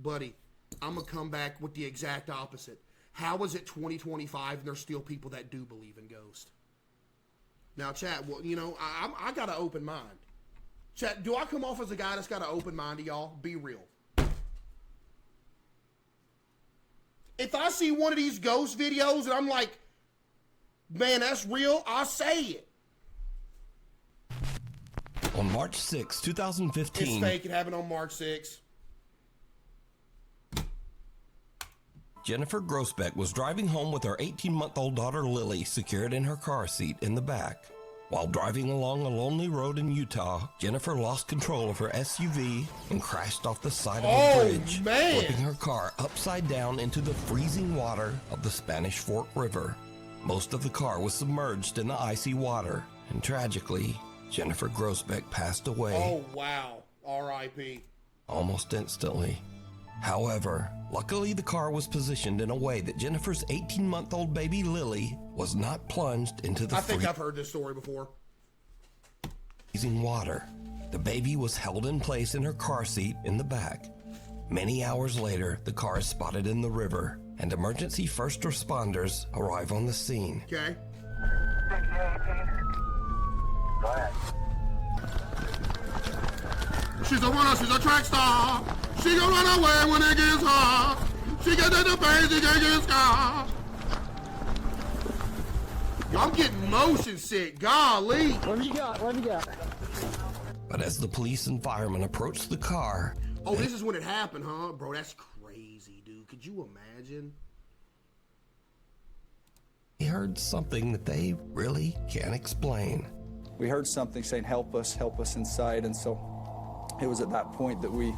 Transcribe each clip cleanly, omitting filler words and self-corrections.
Buddy, I'm going to come back with the exact opposite. How is it 2025 and there's still people that do believe in ghosts? Now, chat, well, you know, I got an open mind. Chat, do I come off as a guy that's got an open mind to y'all? Be real. If I see one of these ghost videos and I'm like, man, that's real, I'll say it. On March 6, 2015... It's fake. It happened on March 6. Jennifer Grossbeck was driving home with her 18-month-old daughter Lily secured in her car seat in the back. While driving along a lonely road in Utah, Jennifer lost control of her SUV and crashed off the side of a bridge, flipping her car upside down into the freezing water of the Spanish Fork River. Most of the car was submerged in the icy water, and tragically, Jennifer Grossbeck passed away. Oh, wow. R.I.P. Almost instantly. However, luckily the car was positioned in a way that Jennifer's 18-month-old baby Lily was not plunged into the I think I've heard this story before. Freezing water. The baby was held in place in her car seat in the back. Many hours later, the car is spotted in the river, and emergency first responders arrive on the scene. Okay. Go ahead. She's a runner, she's a track star. She gonna run away when it gets hard. She gets in the pain, she can't get scarred. Yo, I'm getting motion sick, golly. What have you got? What have you got? But as the police and firemen approach the car... Oh, this is when it happened, huh? Bro, that's crazy, dude. Could you imagine? They heard something that they really can't explain. We heard something saying, help us inside. And so it was at that point that we,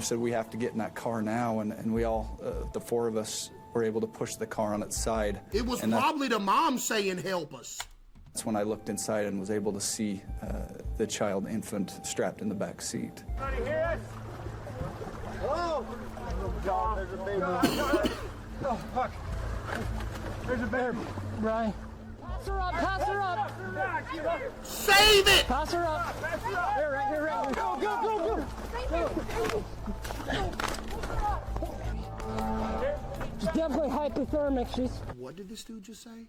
said we have to get in that car now. And we all, the four of us, were able to push the car on its side. It was probably the mom saying, help us. That's when I looked inside and was able to see the child infant strapped in the back seat. Anybody hear us? Hello? Oh, God, there's a baby. Oh, fuck. There's a baby. Brian. Pass her up, pass her up. Save it! Pass her up. Here, right here, right here. Go, go, go, go. She's definitely hypothermic. She's... What did this dude just say?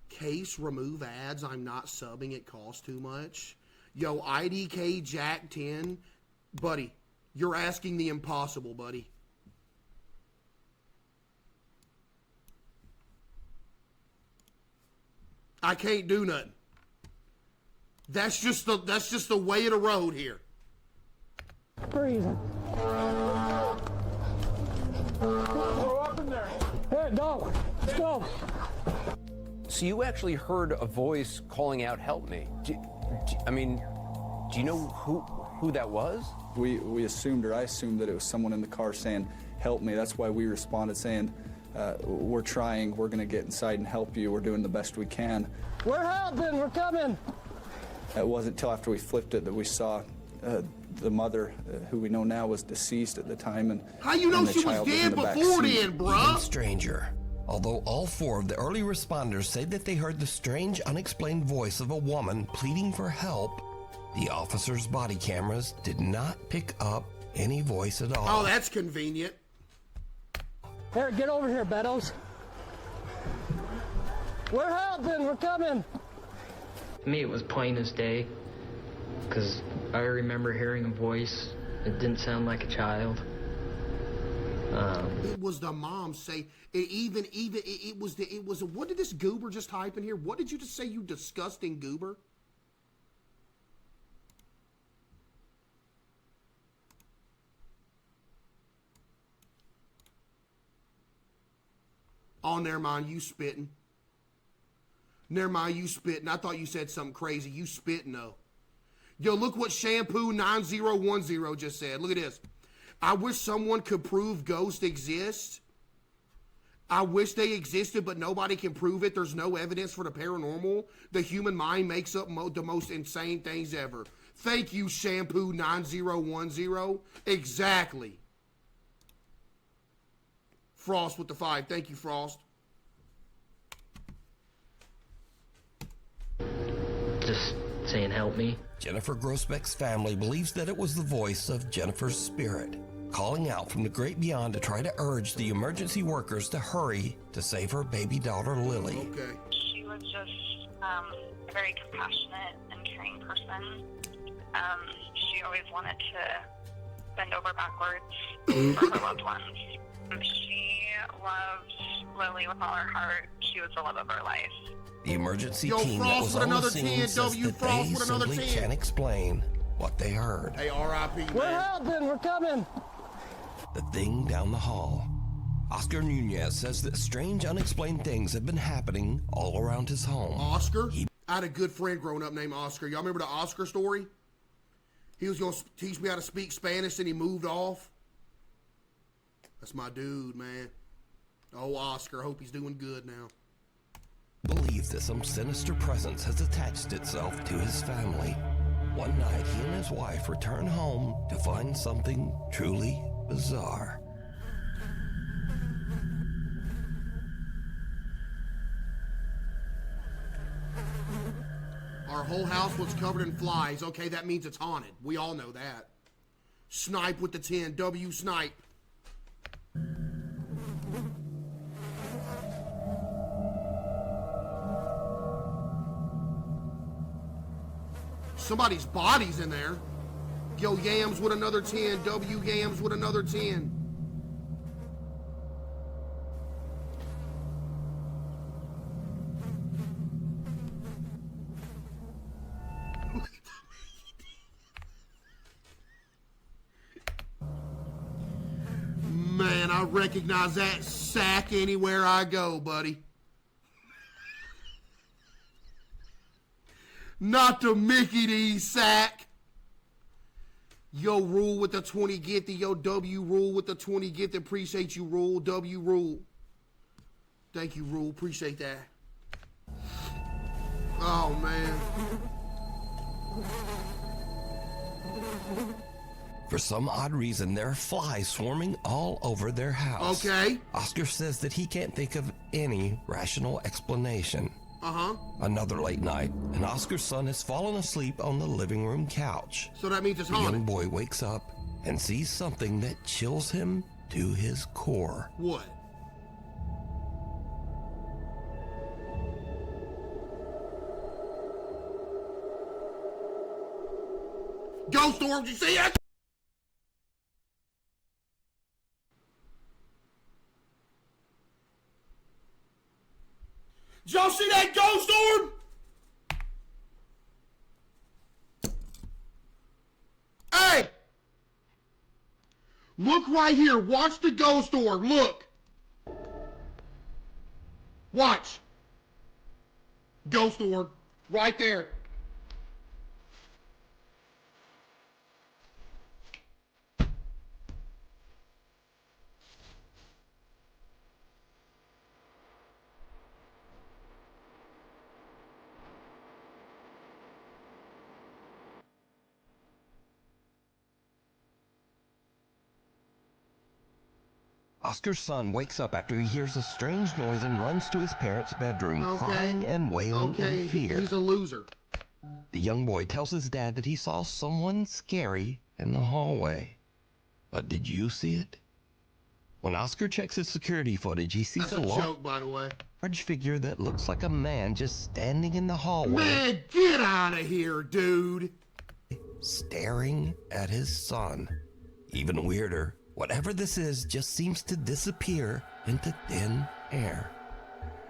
Case, remove ads. I'm not subbing. It costs too much. Yo, IDK Jack 10. Buddy, you're asking the impossible, buddy. I can't do nothing. That's just the way of the road here. Freezing. Go up in there. Here, go. Let's go. So you actually heard a voice calling out, help me. Do you know who that was? We assumed, or I assumed, that it was someone in the car saying, help me. That's why we responded saying, we're trying, we're gonna get inside and help you, we're doing the best we can. We're helping, we're coming. It wasn't until after we flipped it that we saw the mother, who we know now was deceased at the time. And how you know she was dead before then, bruh? Even stranger. Although all four of the early responders say that they heard the strange, unexplained voice of a woman pleading for help, the officers' body cameras did not pick up any voice at all. Oh, that's convenient. Here, get over here, Beddoes. We're helping, we're coming. To me, it was plain as day, because I remember hearing a voice. It didn't sound like a child. It was the mom say it was what did this goober just type in here? What did you just say, you disgusting goober? Oh, never mind, you spitting. Never mind, you spitting. I thought you said something crazy. You spitting though. Yo, look what Shampoo 9010 just said. Look at this. I wish someone could prove ghosts exist. I wish they existed, but nobody can prove it. There's no evidence for the paranormal. The human mind makes up the most insane things ever. Thank you, Shampoo 9010. Exactly. Frost with the 5. Thank you, Frost. Just saying, help me. Jennifer Grosbeck's family believes that it was the voice of Jennifer's spirit, calling out from the great beyond to try to urge the emergency workers to hurry to save her baby daughter, Lily. Okay. She was just a very compassionate and caring person. She always wanted to bend over backwards for her loved ones. She loved Lily with all her heart. She was the love of her life. The emergency Yo, team that Frost was with on the another scene 10, says W, that Frost they with another simply 10. can't explain what they heard. Hey, R.I.P. We're man. helping. We're coming. The thing down the hall. Oscar Nunez says that strange, unexplained things have been happening all around his home. Oscar? I had a good friend growing up named Oscar. Y'all remember the Oscar story? He was going to teach me how to speak Spanish and he moved off. That's my dude, man. Oh, Oscar. Hope he's doing good now. Believes that some sinister presence has attached itself to his family. One night, he and his wife return home to find something truly bizarre. Our whole house was covered in flies. Okay, that means it's haunted. We all know that. Snipe with the 10. W snipe. Somebody's body's in there. Yo, Yams with another 10. W Yams with another 10. Man, I recognize that sack anywhere I go, buddy. Not the Mickey D sack. Yo, Rule with the 20 get the. Yo, W Rule with the 20 get the. Appreciate you, Rule. W Rule. Thank you, Rule. Appreciate that. Oh, man. For some odd reason, there are flies swarming all over their house. Okay. Oscar says that he can't think of any rational explanation. Uh-huh. Another late night, and Oscar's son has fallen asleep on the living room couch. So that means it's The young haunted. boy wakes up and sees something that chills him to his core. What? Ghost orb, you see it? Did y'all see that ghost orb? Hey! Look right here. Watch the ghost orb. Look. Watch. Ghost orb. Right there. Oscar's son wakes up after he hears a strange noise and runs to his parents' bedroom, crying and wailing in fear. He's a loser. The young boy tells his dad that he saw someone scary in the hallway. But did you see it? When Oscar checks his security footage, he sees That's a a joke, by the way. large figure that looks like a man just standing in the hallway, Man, get out of here, dude. staring at his son. Even weirder, whatever this is just seems to disappear into thin air.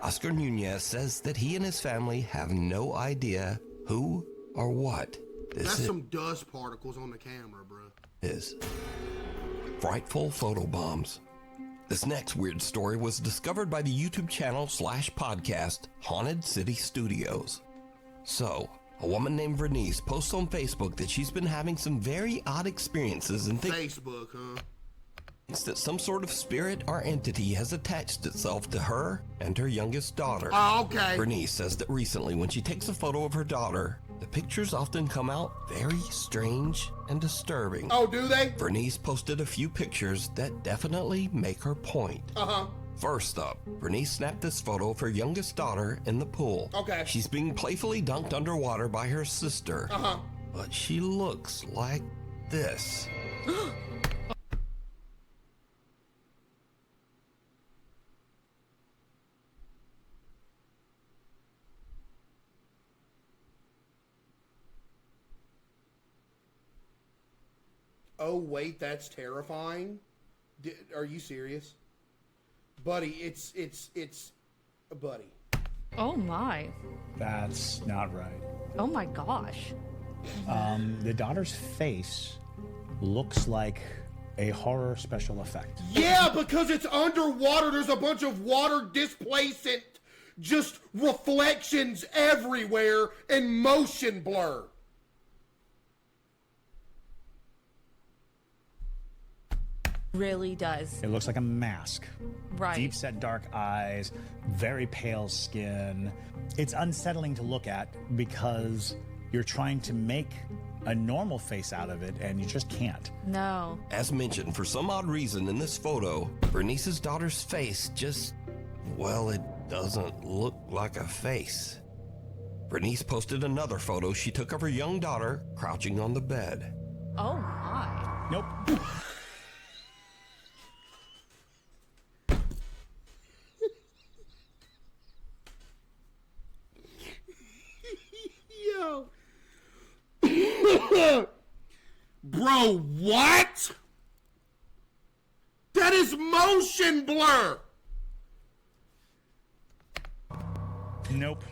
Oscar Nunez says that he and his family have no idea who or what That's some dust particles on the camera, bro. is. Frightful photobombs. This next weird story was discovered by the YouTube channel /podcast Haunted City Studios. So, a woman named Vernice posts on Facebook that she's been having some very odd experiences and thinks Facebook, huh? that some sort of spirit or entity has attached itself to her and her youngest daughter. Oh, okay. Bernice says that recently when she takes a photo of her daughter, the pictures often come out very strange and disturbing. Oh, do they? Bernice posted a few pictures that definitely make her point. Uh-huh. First up, Bernice snapped this photo of her youngest daughter in the pool. Okay. She's being playfully dunked underwater by her sister. Uh-huh. but she looks like this. Oh, wait, that's terrifying. Are you serious? Buddy, it's buddy. Oh my. That's not right. Oh my gosh. The daughter's face looks like a horror special effect. Yeah, because it's underwater. There's a bunch of water displacement, just reflections everywhere, and motion blur. Really does. It looks like a mask. Right. Deep set dark eyes, very pale skin. It's unsettling to look at because you're trying to make a normal face out of it and you just can't. No. As mentioned, for some odd reason in this photo, Bernice's daughter's face just, well, it doesn't look like a face. Bernice posted another photo she took of her young daughter crouching on the bed. Oh my. Nope. Yo. Bro, what? That is motion blur. Nope.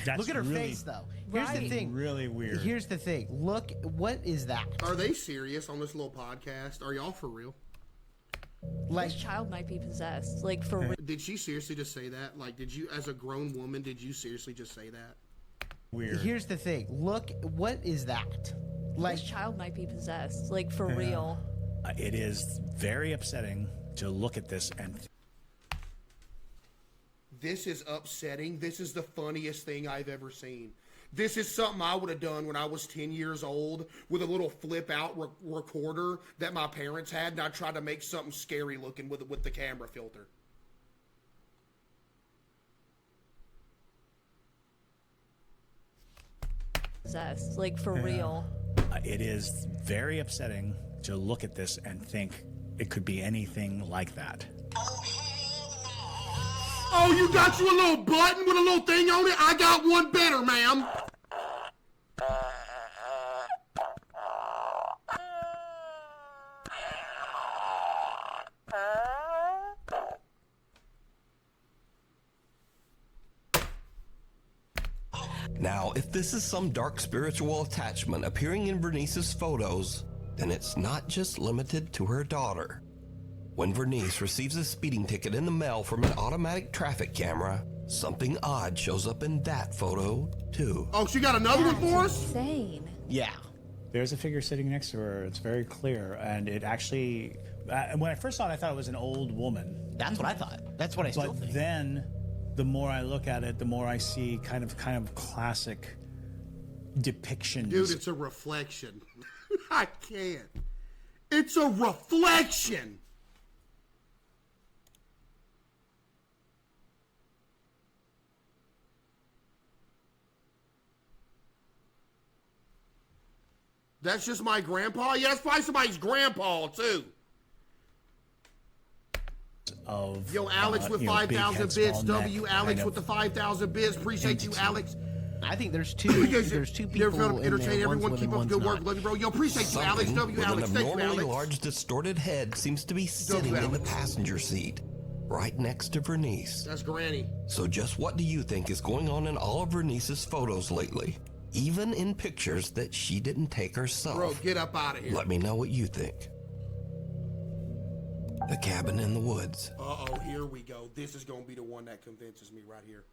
That's Look at her really, face, though. Here's the Right. thing. really weird. Here's the thing. Look, what is that? Are they serious on this little podcast? Are y'all for real? Like, This child might be possessed. Like, for real. Did she seriously just say that? Like, did you, as a grown woman, did you seriously just say that? Weird. here's the thing. Look, what is that? Like, This child might be possessed. Like, for real. It is very upsetting to look at this and This is upsetting. This is the funniest thing I've ever seen. This is something I would have done when I was 10 years old with a little flip out recorder that my parents had, and I tried to make something scary looking with the camera filter. Possessed. Like, for real. it is very upsetting to look at this and think it could be anything like that. Oh, you got you a little button with a little thing on it? I got one better, ma'am. Now, if this is some dark spiritual attachment appearing in Bernice's photos, then it's not just limited to her daughter. When Bernice receives a speeding ticket in the mail from an automatic traffic camera, something odd shows up in that photo, too. Oh, she got another one for us? Insane. yeah. There's a figure sitting next to her. It's very clear, and it actually, when I first saw it, I thought it was an old woman. That's what I thought. That's what I still But think. then, the more I look at it, the more I see kind of classic depictions. Dude, it's a reflection. I can't. It's a reflection. That's just my grandpa? Yeah, that's probably somebody's grandpa, too. Of Yo, Alex with big 5,000 head, bits. small W, neck, Alex kind with the of 5,000 bits. Appreciate you, entity. Alex. I think there's two. There's two You're people gonna in entertain there. everyone. One's Keep living, up the good one's work. not. Love you, bro. Yo, appreciate you, Alex. Something W, with Alex. an Thank you, abnormally Alex. large distorted head seems to be sitting in the Alex. passenger seat, right next to Bernice. That's Granny. So just what do you think is going on in all of Bernice's photos lately? Even in pictures that she didn't take herself. Bro, get up out of here. Let me know what you think. The cabin in the woods. Uh-oh, here we go. This is going to be the one that convinces me right here.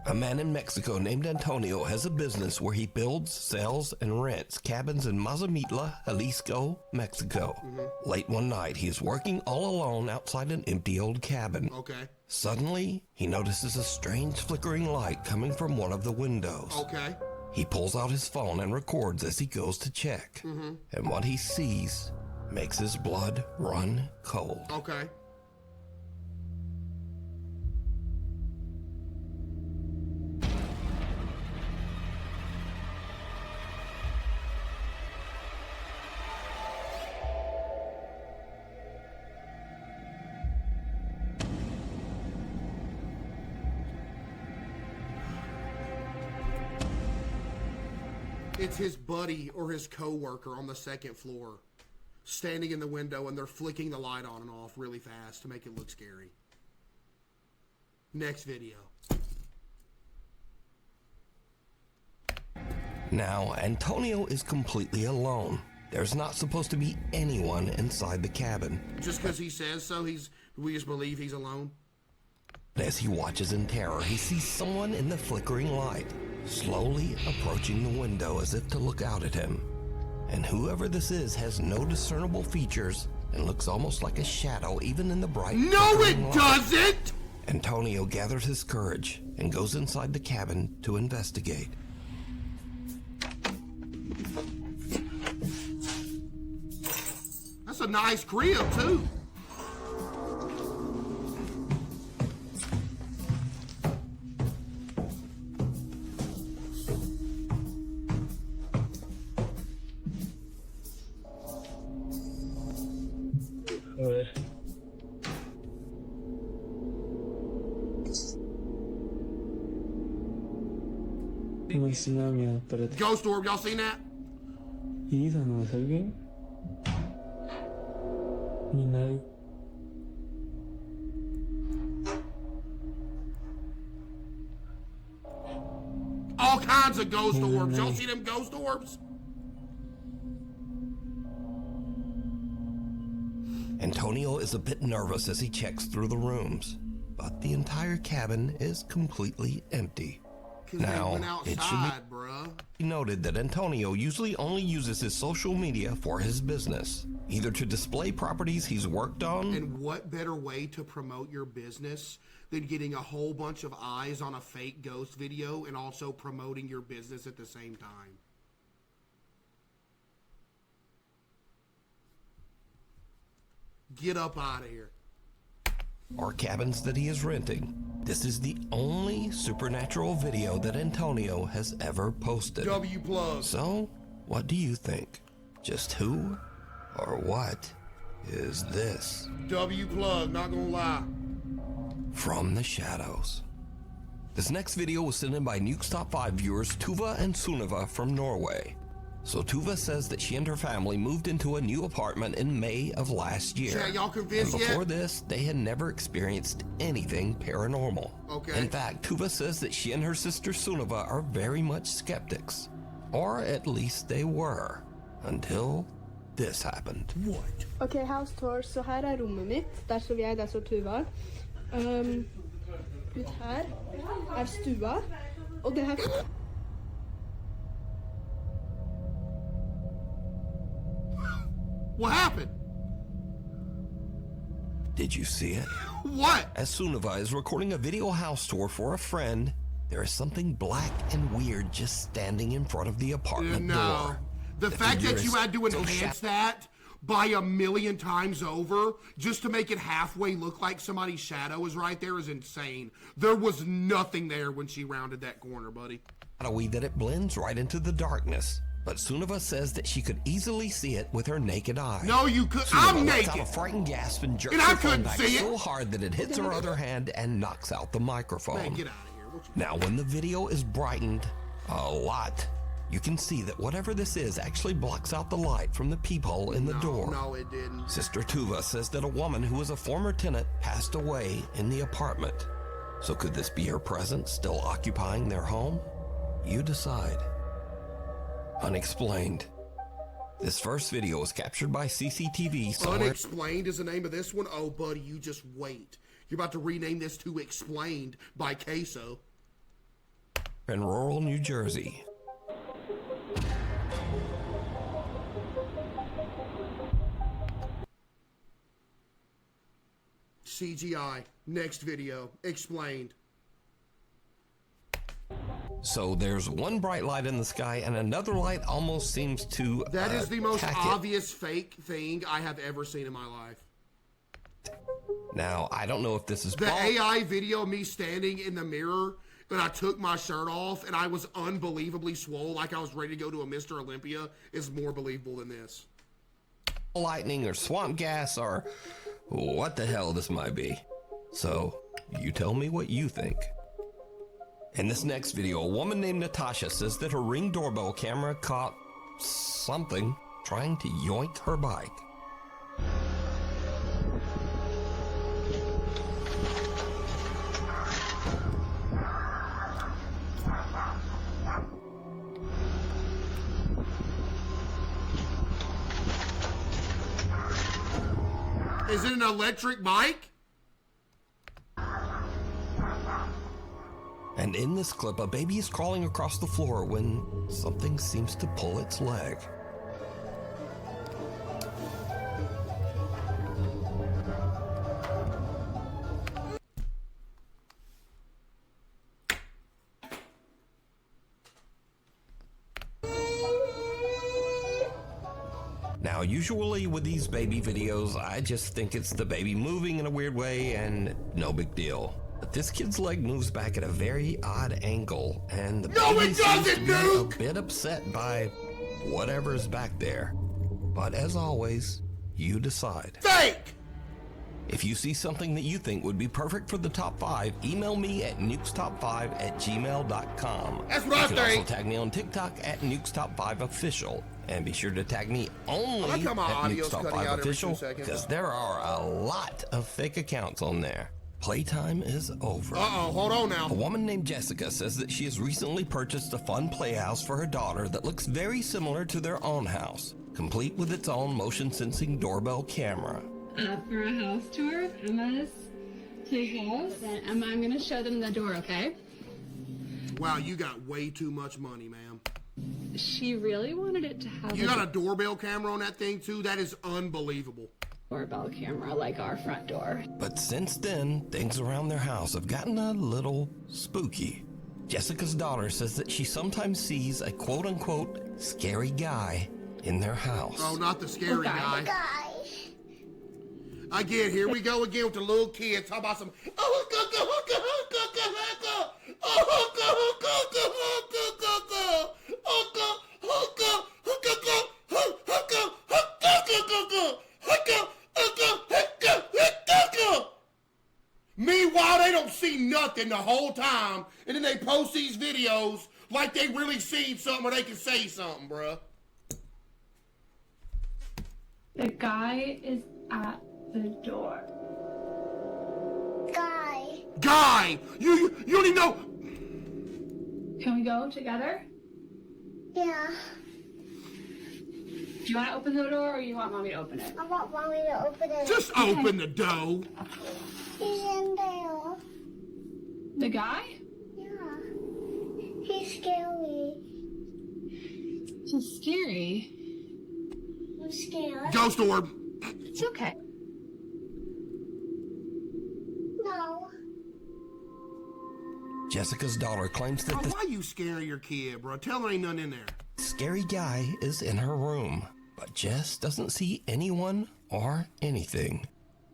A man in Mexico named Antonio has a business where he builds, sells, and rents cabins in Mazamitla, Jalisco, Mexico. Late one night, he is working all alone outside an empty old cabin. Okay. Suddenly, he notices a strange flickering light coming from one of the windows. Okay. He pulls out his phone and records as he goes to check. And what he sees makes his blood run cold. Okay. It's his buddy or his co-worker on the second floor, standing in the window, and they're flicking the light on and off really fast to make it look scary. Next video. Now, Antonio is completely alone. There's not supposed to be anyone inside the cabin. Just because he says so, we just believe he's alone? As he watches in terror, he sees someone in the flickering light, slowly approaching the window as if to look out at him. And whoever this is has no discernible features and looks almost like a shadow even in the bright No, it light. doesn't! Antonio gathers his courage and goes inside the cabin to investigate. That's a nice crib, too. Ghost orb, y'all seen that? All kinds of ghost orbs. Y'all see them ghost orbs? Antonio is a bit nervous as he checks through the rooms, but the entire cabin is completely empty. Now, it should be noted that Antonio usually only uses his social media for his business, either to display properties he's worked on. And what better way to promote your business than getting a whole bunch of eyes on a fake ghost video and also promoting your business at the same time? Get up out of here. Or cabins that he is renting. This is the only supernatural video that Antonio has ever posted. W plug. So, what do you think? Just who or what is this? W plug, not gonna lie. From the shadows. This next video was sent in by Nuke's Top 5 viewers Tuva and Sunniva from Norway. So Tuva says that she and her family moved into a new apartment in May of last year. Chat, y'all convinced and before yet? this, they had never experienced anything paranormal. Okay. In fact, Tuva says that she and her sister Sunniva are very much skeptics. Or at least they were. Until this happened. What? Ok, house tour. Så her er rommet mitt. Der står jeg, der står Tuva. Ut her er stua. Og det her... What happened? Did you see it? What? As Sunniva is recording a video house tour for a friend, there is something black and weird just standing in front of the apartment door. The fact figure that you is had to so enhance that by 1,000,000 times over just to make it halfway look like somebody's shadow is right there is insane. There was nothing there when she rounded that corner, buddy. Shadowy that it blends right into the darkness. But Sunniva says that she could easily see it with her naked eye. No, you could. Sunniva I'm lets naked. out a frightened gasp and jerks And I her phone couldn't back see it. so hard that it hits her other hand and knocks out the microphone. Man, get out of here. What you Now, when the video is brightened a lot, you can see that whatever this is actually blocks out the light from the peephole in the door. No, it didn't. Sister Tuva says that a woman who was a former tenant passed away in the apartment. So could this be her presence still occupying their home? You decide. Unexplained. This first video was captured by CCTV somewhere. Unexplained is the name of this one? Oh, buddy, you just wait. You're about to rename this to Explained by CaseOh. In rural New Jersey. CGI. Next video. Explained. So there's one bright light in the sky and another light almost seems to That is the most attack obvious fake thing I have ever seen in my life. Now, I don't know if this is The AI video of me standing in the mirror and I took my shirt off and I was unbelievably swole like I was ready to go to a Mr. Olympia is more believable than this. lightning or swamp gas or what the hell this might be. So, you tell me what you think. In this next video, a woman named Natasha says that her Ring doorbell camera caught something trying to yoink her bike. Is it an electric bike? And in this clip, a baby is crawling across the floor when something seems to pull its leg. Now, usually with these baby videos, I just think it's the baby moving in a weird way and no big deal. But this kid's leg moves back at a very odd angle, and the baby seems to be a bit upset by whatever's back there. But as always, you decide. Fake! If you see something that you think would be perfect for the top 5, email me at nukestop5@gmail.com. That's what I think. You can think. also tag me on TikTok at nukestop5official. And be sure to tag me only at nukestop5official, because there are a lot of fake accounts on there. Playtime is over. Uh-oh, hold on now. A woman named Jessica says that she has recently purchased a fun playhouse for her daughter that looks very similar to their own house, complete with its own motion-sensing doorbell camera. For a house tour, Emma's playhouse, and Emma, I'm going to show them the door, okay? Wow, you got way too much money, ma'am. She really wanted it to have You got a doorbell camera on that thing, too? That is unbelievable. Doorbell camera like our front door. But since then, things around their house have gotten a little spooky. Jessica's daughter says that she sometimes sees a quote-unquote scary guy in their house. Oh, not the scary guy. Again, here we go again with the little kids. How about some... Meanwhile, they don't see nothing the whole time, and then they post these videos like they really seen something or they can say something, bruh. The guy is at the door. Guy! You don't even know... Can we go together? Yeah. Do you want to open the door or you want Mommy to open it? I want Mommy to open it. Just open the door. He's in there. The guy? Yeah. He's scary. He's scary. I'm scared. Ghost orb. It's okay. No. Jessica's daughter claims that the Why you scare your kid, bro? Tell her ain't nothing in there. scary guy is in her room, but Jess doesn't see anyone or anything.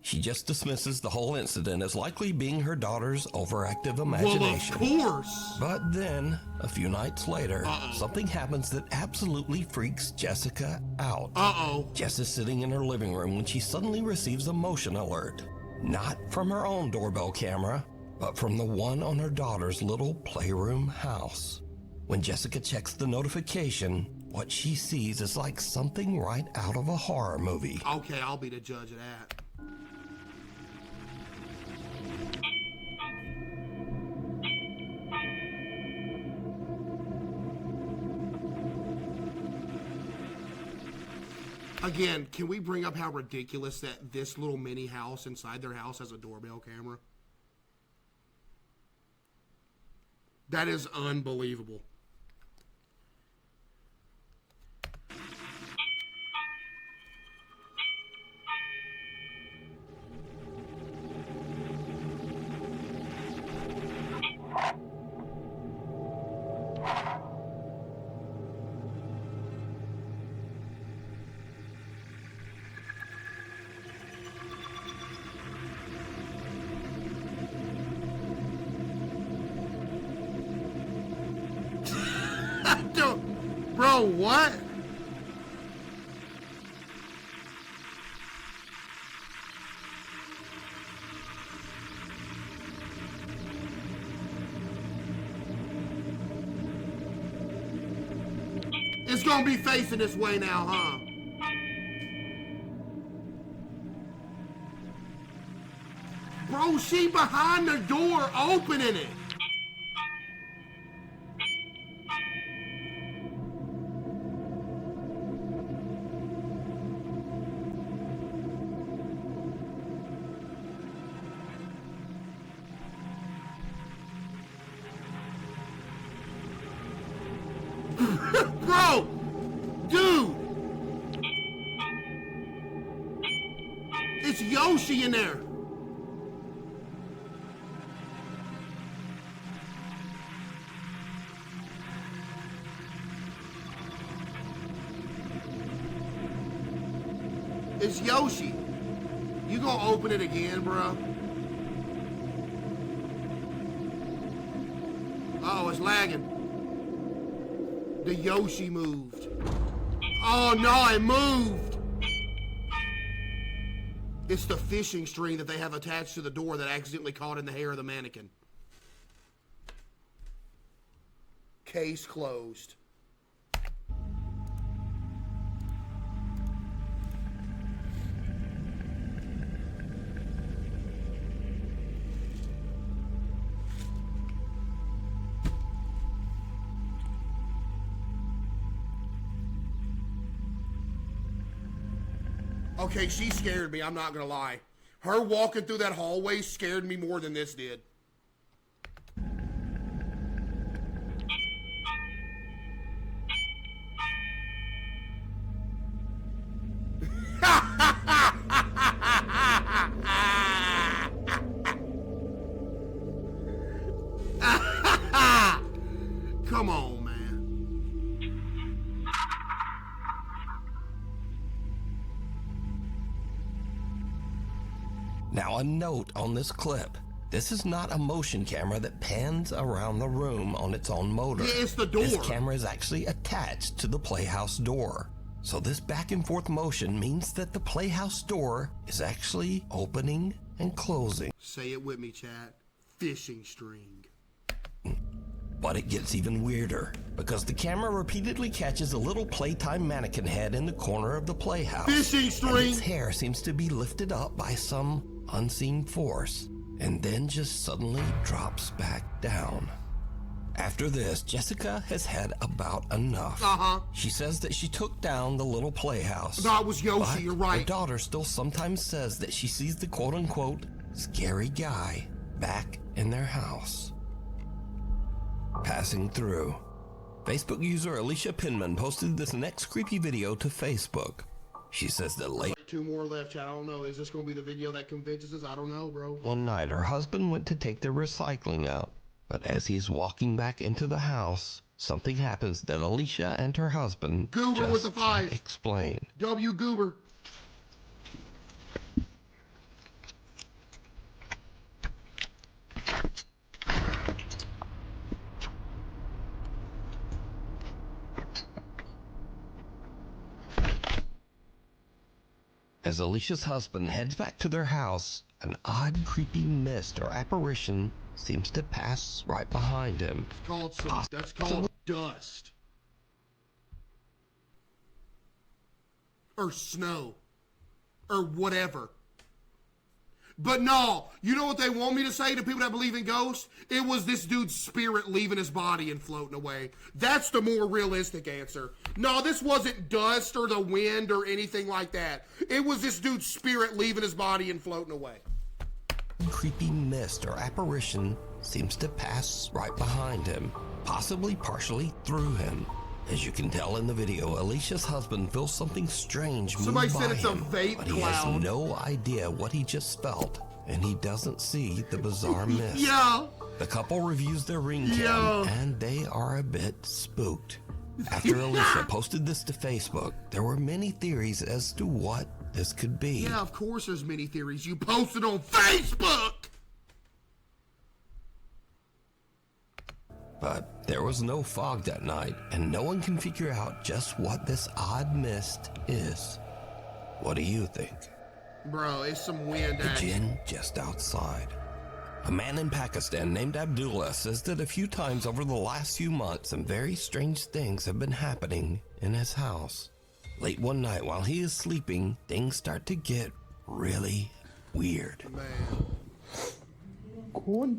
She just dismisses the whole incident as likely being her daughter's overactive imagination. Well, of course. But then, a few nights later, something happens that absolutely freaks Jessica out. Jess is sitting in her living room when she suddenly receives a motion alert. Not from her own doorbell camera, but from the one on her daughter's little playroom house. When Jessica checks the notification, what she sees is like something right out of a horror movie. Okay, I'll be the judge of that. Again, can we bring up how ridiculous that this little mini house inside their house has a doorbell camera? That is unbelievable. Bro, what? gonna be facing this way now, huh? Bro, she behind the door opening it. Bro! Dude! It's Yoshi in there. It's Yoshi. You gonna open it again, bro? Uh-oh, it's lagging. The Yoshi moved. Oh no, it moved! It's the fishing string that they have attached to the door that accidentally caught in the hair of the mannequin. Case closed. Okay, she scared me, I'm not gonna lie. Her walking through that hallway scared me more than this did. Come on, man. Now a note on this clip. This is not a motion camera that pans around the room on its own motor. Yeah, it's the door. This camera is actually attached to the playhouse door. So this back and forth motion means that the playhouse door is actually opening and closing. Say it with me, chat. Fishing string. But it gets even weirder, because the camera repeatedly catches a little playtime mannequin head in the corner of the playhouse. Fishing string! And its hair seems to be lifted up by some unseen force, and then just suddenly drops back down. After this, Jessica has had about enough. She says that she took down the little playhouse. No, it was Yoshi, but you're right. her daughter still sometimes says that she sees the quote-unquote scary guy back in their house. Passing through. Facebook user Alicia Pinman posted this next creepy video to Facebook. She says that late. 2 more left, chat. I don't know. Is this going to be the video that convinces us? I don't know, bro. One night, her husband went to take their recycling out, but as he's walking back into the house, something happens that Alicia and her husband Goober just with the 5. can't explain. W. Goober. As Alicia's husband heads back to their house, an odd, creepy mist or apparition seems to pass right behind him. That's called dust. Or snow. Or whatever. But no, you know what they want me to say to people that believe in ghosts? It was this dude's spirit leaving his body and floating away. That's the more realistic answer. No, this wasn't dust or the wind or anything like that. It was this dude's spirit leaving his body and floating away. Creepy mist or apparition seems to pass right behind him, possibly partially through him. As you can tell in the video, Alicia's husband feels something strange move by him. Somebody said it's a vape but he cloud. has no idea what he just felt, and he doesn't see the bizarre mist. Yeah. The couple reviews their ring cam, and they are a bit spooked. After Alicia posted this to Facebook, there were many theories as to what this could be. Yeah, of course there's many theories. You posted on Facebook! But there was no fog that night, and no one can figure out just what this odd mist is. What do you think? Bro, it's some wind The action. gin just outside. A man in Pakistan named Abdullah says that a few times over the last few months some very strange things have been happening in his house. Late one night while he is sleeping, things start to get really weird. Man. Cool.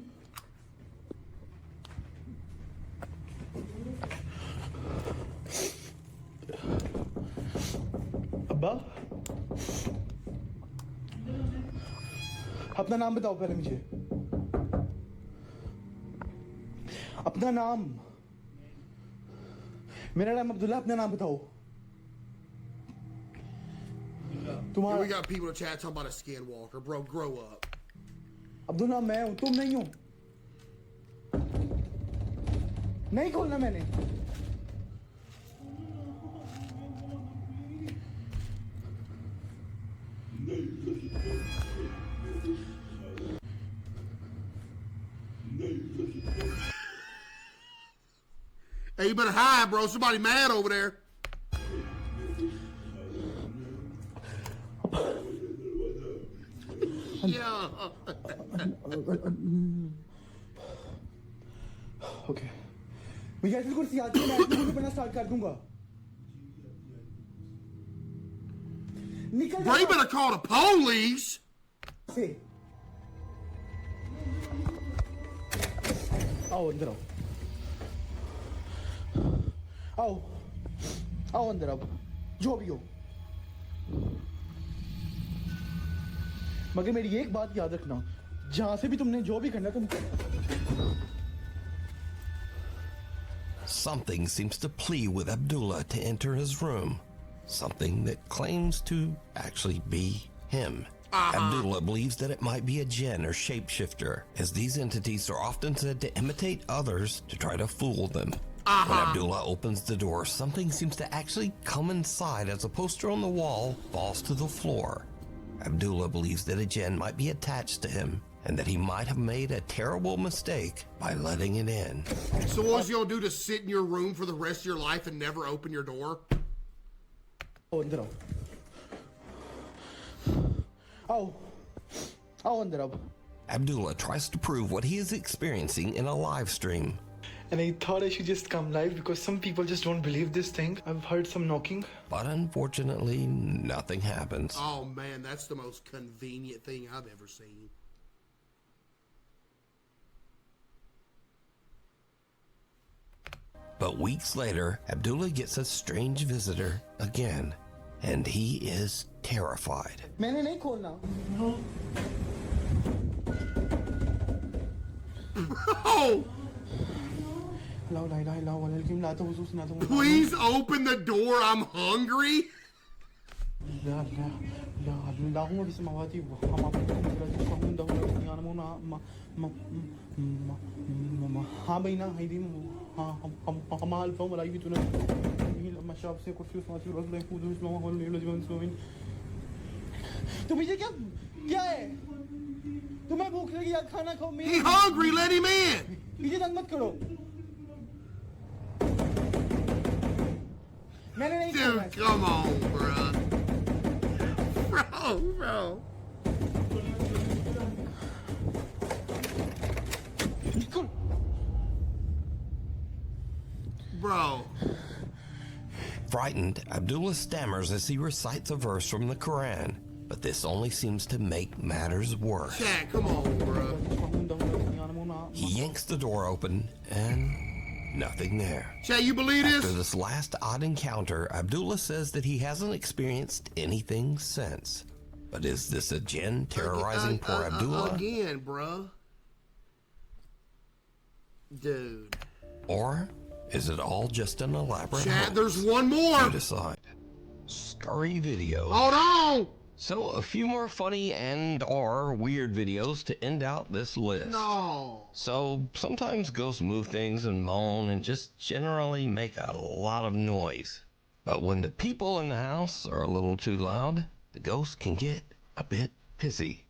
अब्बा अपना नाम बताओ पहले मुझे अपना नाम मेरा नाम अब्दुल्ला अपना नाम बताओ Yeah, we got people in chat talking about a skinwalker. Bro, grow up. Abdullah मैं हूं तुम नहीं हो नहीं खोलना मैंने Hey, you better hide, bro. Somebody mad over there. Yeah. Okay मैं जैसे कुर्सी आती है मैं कुर्सी पढ़ना स्टार्ट कर दूंगा निकल Bro, you better call the police. से आओ अंदर आओ आओ अंदर आओ जो भी हो मगर मेरी एक बात याद रखना जहां से भी तुमने जो भी करना तुम Something seems to plea with Abdullah to enter his room. Something that claims to actually be him. Abdullah believes that it might be a jinn or shapeshifter, as these entities are often said to imitate others to try to fool them. When Abdullah opens the door, something seems to actually come inside as a poster on the wall falls to the floor. Abdullah believes that a jinn might be attached to him and that he might have made a terrible mistake by letting it in. So what you gonna do, to sit in your room for the rest of your life and never open your door? आओ अंदर आओ आओ अंदर आओ Abdullah tries to prove what he is experiencing in a live stream. And I thought I should just come live because some people just don't believe this thing. I've heard some knocking. But unfortunately, nothing happens. Oh man, that's the most convenient thing I've ever seen. But weeks later, Abdullah gets a strange visitor again, and he is terrified. मैंने नहीं खोलना Oh! लाओ ला इलाहा इल्लल्लाह वल्लल्लाह ला तहुसूस ना तुम Please open the door. I'm hungry. لا لا لا اللهم بسماواتي हाँ भाई ना हाय दी हाँ हम अल्फा मलाई भी तूने लम्मा शाब से कुछ उसमाती रसूल खुद इस्लाम हो ले जीवन सोइन तो मुझे क्या क्या है तुम्हें भूख लगी या खाना खाओ मैं He hungry. Let him in. मुझे तंग मत करो मैंने नहीं Dude, come on, bro. Bro. Bro. Frightened, Abdullah stammers as he recites a verse from the Quran, but this only seems to make matters worse. Chat, come on, bro. He yanks the door open, and nothing there. Chat, you believe this? After this last odd encounter, Abdullah says that he hasn't experienced anything since. But is this a jinn terrorizing poor Abdullah? Again, bro. Dude. Or is it all just an elaborate Chat, hoax? there's one more. You decide. Scurry video. Hold on. So a few more funny and or weird videos to end out this list. No. So sometimes ghosts move things and moan and just generally make a lot of noise. But when the people in the house are a little too loud, the ghost can get a bit pissy.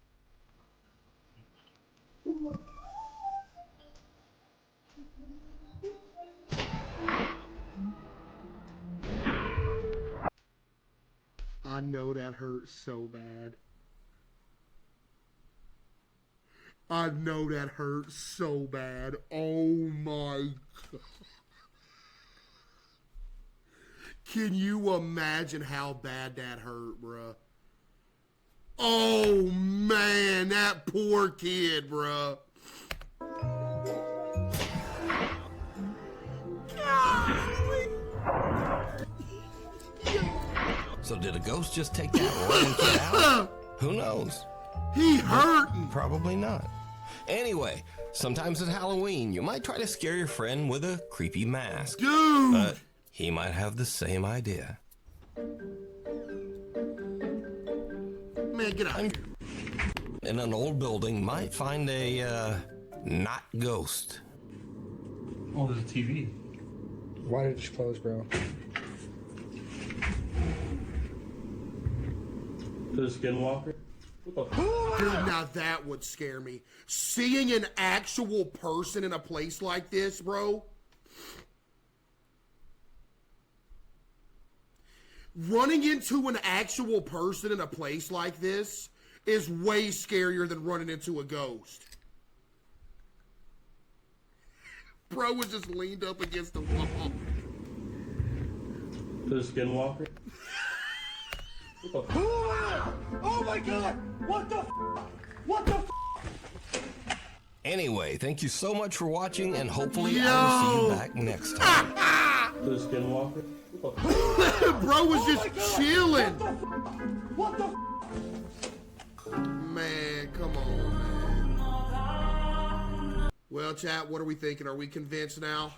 I know that hurts so bad. I know that hurts so bad. Oh my God. Can you imagine how bad that hurt, bruh? Oh, man, that poor kid, bruh. So did a ghost just take that running kid out? Who knows? He hurting. Probably not. Anyway, sometimes at Halloween, you might try to scare your friend with a creepy mask. Dude! But he might have the same idea. Man, get out of here. In an old building, might find a, not ghost. Oh, there's a TV. Why did it just close, bro? The Skinwalker? Dude, now that would scare me. Seeing an actual person in a place like this, bro. Running into an actual person in a place like this is way scarier than running into a ghost. Bro was just leaned up against the wall. The Skinwalker? Oh my god! What the f? What the f? Anyway, thank you so much for watching, and hopefully I will see you back next time. The Skinwalker? Bro was just chilling. What the f? Man, come on, man. Well, chat, what are we thinking? Are we convinced now?